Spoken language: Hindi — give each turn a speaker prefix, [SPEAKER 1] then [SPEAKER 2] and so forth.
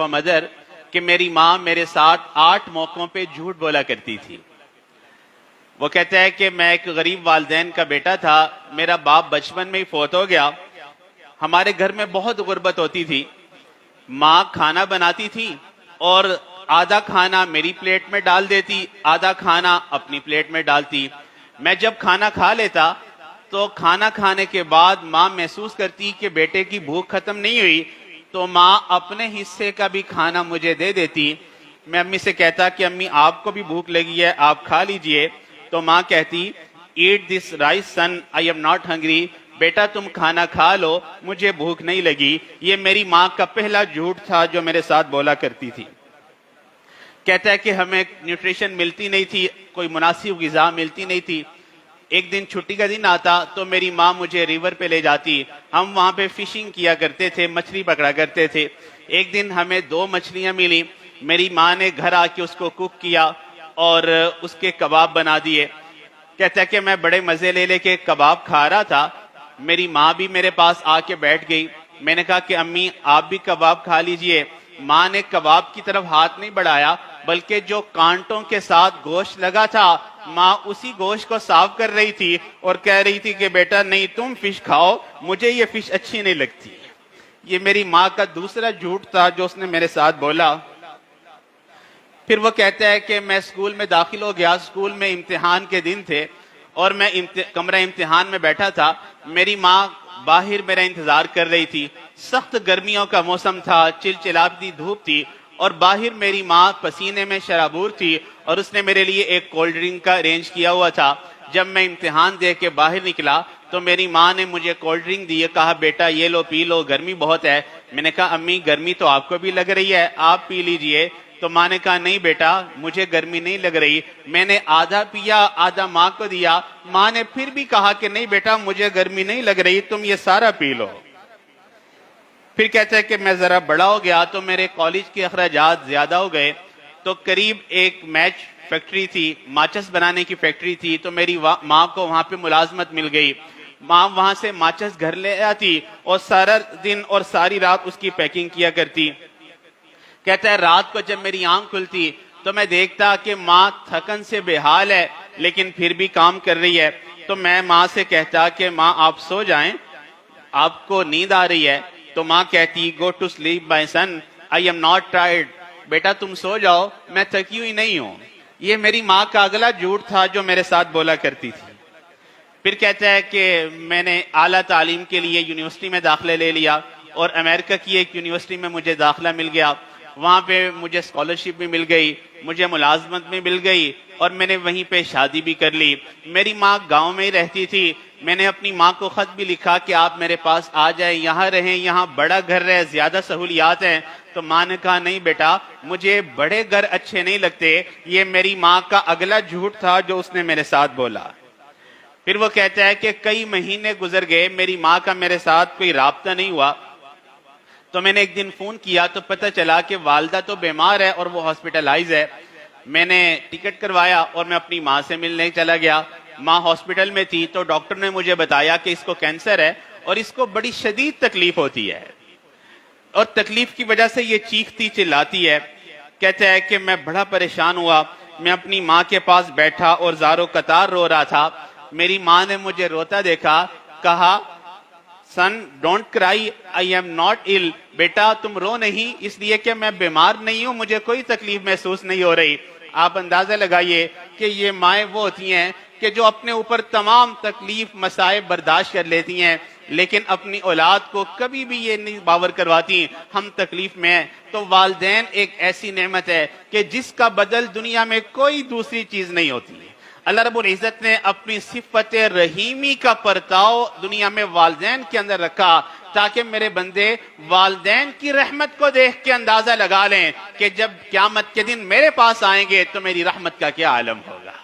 [SPEAKER 1] मदर कि मेरी माँ मेरे साथ 8 मौकों पे झूठ बोला करती थी। वो कहता है कि मैं एक गरीब वालिदैन का बेटा था, मेरा बाप बचपन में ही फौत हो गया। हमारे घर में बहुत गुर्बत होती थी। माँ खाना बनाती थी और आधा खाना मेरी प्लेट में डाल देती, आधा खाना अपनी प्लेट में डालती। मैं जब खाना खा लेता तो खाना खाने के बाद माँ महसूस करती कि बेटे की भूख खत्म नहीं हुई, तो माँ अपने हिस्से का भी खाना मुझे दे देती। मैं अम्मी से कहता कि अम्मी आपको भी भूख लगी है, आप खा लीजिए। तो माँ कहती eat this rice son, I am not hungry. बेटा तुम खाना खा लो, मुझे भूख नहीं लगी। ये मेरी माँ का पहला झूठ था जो मेरे साथ बोला करती थी। कहता है कि हमें न्यूट्रिशन मिलती नहीं थी, कोई मुनासिब ग़िज़ा मिलती नहीं थी। एक दिन छुट्टी का दिन आता तो मेरी माँ मुझे रिवर पे ले जाती। हम वहाँ पे फिशिंग किया करते थे, मछली पकड़ा करते थे। एक दिन हमें 2 मछलियाँ मिली। मेरी माँ ने घर आके उसको कुक किया और उसके कबाब बना दिए। कहता है कि मैं बड़े मज़े ले लेके कबाब खा रहा था। मेरी माँ भी मेरे पास आके बैठ गई। मैंने कहा कि अम्मी आप भी कबाब खा लीजिए। माँ ने कबाब की तरफ हाथ नहीं बढ़ाया, बल्कि जो कांटों के साथ गोश्त लगा था, माँ उसी गोश्त को साफ कर रही थी और कह रही थी कि बेटा नहीं तुम फिश खाओ, मुझे ये फिश अच्छी नहीं लगती। ये मेरी माँ का दूसरा झूठ था जो उसने मेरे साथ बोला। फिर वो कहता है कि मैं स्कूल में दाखिल हो गया। स्कूल में इम्तिहान के दिन थे और मैं कमरा इम्तिहान में बैठा था। मेरी माँ बाहर मेरा इंतजार कर रही थी। सख्त गर्मियों का मौसम था, चिलचिलाती धूप थी और बाहर मेरी माँ पसीने में शराबूर थी और उसने मेरे लिए एक कोल्ड ड्रिंक का अरेंज किया हुआ था। जब मैं इम्तिहान दे के बाहर निकला तो मेरी माँ ने मुझे कोल्ड ड्रिंक दी, कहा बेटा ये लो पी लो, गर्मी बहुत है। मैंने कहा अम्मी गर्मी तो आपको भी लग रही है, आप पी लीजिए। तो माँ ने कहा नहीं बेटा मुझे गर्मी नहीं लग रही। मैंने आधा पिया, आधा माँ को दिया। माँ ने फिर भी कहा कि नहीं बेटा मुझे गर्मी नहीं लग रही, तुम ये सारा पी लो। फिर कहता है कि मैं जरा बड़ा हो गया तो मेरे कॉलेज के अखराजात ज्यादा हो गए। तो करीब एक मैच फैक्ट्री थी, माचिस बनाने की फैक्ट्री थी, तो मेरी माँ को वहां पे मुलाजमत मिल गई। माँ वहां से माचिस घर ले आती और सारा दिन और सारी रात उसकी पैकिंग किया करती। कहता है रात को जब मेरी आंख खुलती तो मैं देखता कि माँ थकन से बेहाल है लेकिन फिर भी काम कर रही है। तो मैं माँ से कहता कि माँ आप सो जाएं, आपको नींद आ रही है। तो माँ कहती go to sleep my son, I am not tired. बेटा तुम सो जाओ, मैं थकी हुई नहीं हूँ। ये मेरी माँ का अगला झूठ था जो मेरे साथ बोला करती थी। फिर कहता है कि मैंने आला तालीम के लिए यूनिवर्सिटी में दाखिला ले लिया और अमेरिका की एक यूनिवर्सिटी में मुझे दाखिला मिल गया। वहाँ पे मुझे स्कॉलरशिप भी मिल गई, मुझे मुलाजमत भी मिल गई और मैंने वहीं पे शादी भी कर ली। मेरी माँ गांव में ही रहती थी। मैंने अपनी माँ को खत भी लिखा कि आप मेरे पास आ जाएं, यहाँ रहें, यहाँ बड़ा घर है, ज्यादा सहूलियात हैं। तो माँ ने कहा नहीं बेटा मुझे बड़े घर अच्छे नहीं लगते। ये मेरी माँ का अगला झूठ था जो उसने मेरे साथ बोला। फिर वो कहता है कि कई महीने गुजर गए, मेरी माँ का मेरे साथ कोई राब्ता नहीं हुआ। तो मैंने एक दिन फोन किया तो पता चला कि वालदा तो बीमार है और वो हॉस्पिटलाइज है। मैंने टिकट करवाया और मैं अपनी माँ से मिलने चला गया। माँ हॉस्पिटल में थी तो डॉक्टर ने मुझे बताया कि इसको कैंसर है और इसको बड़ी शदीद तकलीफ होती है और तकलीफ की वजह से ये चीखती चिल्लाती है। कहता है कि मैं बड़ा परेशान हुआ। मैं अपनी माँ के पास बैठा और ज़ारो कतार रो रहा था। मेरी माँ ने मुझे रोता देखा, कहा son don't cry, I am not ill. बेटा तुम रो नहीं, इसलिए कि मैं बीमार नहीं हूं, मुझे कोई तकलीफ महसूस नहीं हो रही। आप अंदाजा लगाइए कि ये माएँ वो होती हैं कि जो अपने ऊपर तमाम तकलीफ मसाइब बर्दाश्त कर लेती हैं लेकिन अपनी औलाद को कभी भी ये नहीं बावर करवाती हम तकलीफ में हैं। तो वालिदैन एक ऐसी नेमत है कि जिसका बदल दुनिया में कोई दूसरी चीज नहीं होती। अल्लाह रब्बुल इज्जत ने अपनी सिफत रहीमी का परताव दुनिया में वालिदैन के अंदर रखा ताकि मेरे बंदे वालिदैन की रहमत को देख के अंदाजा लगा लें कि जब क़यामत के दिन मेरे पास आएंगे तो मेरी रहमत का क्या आलम होगा।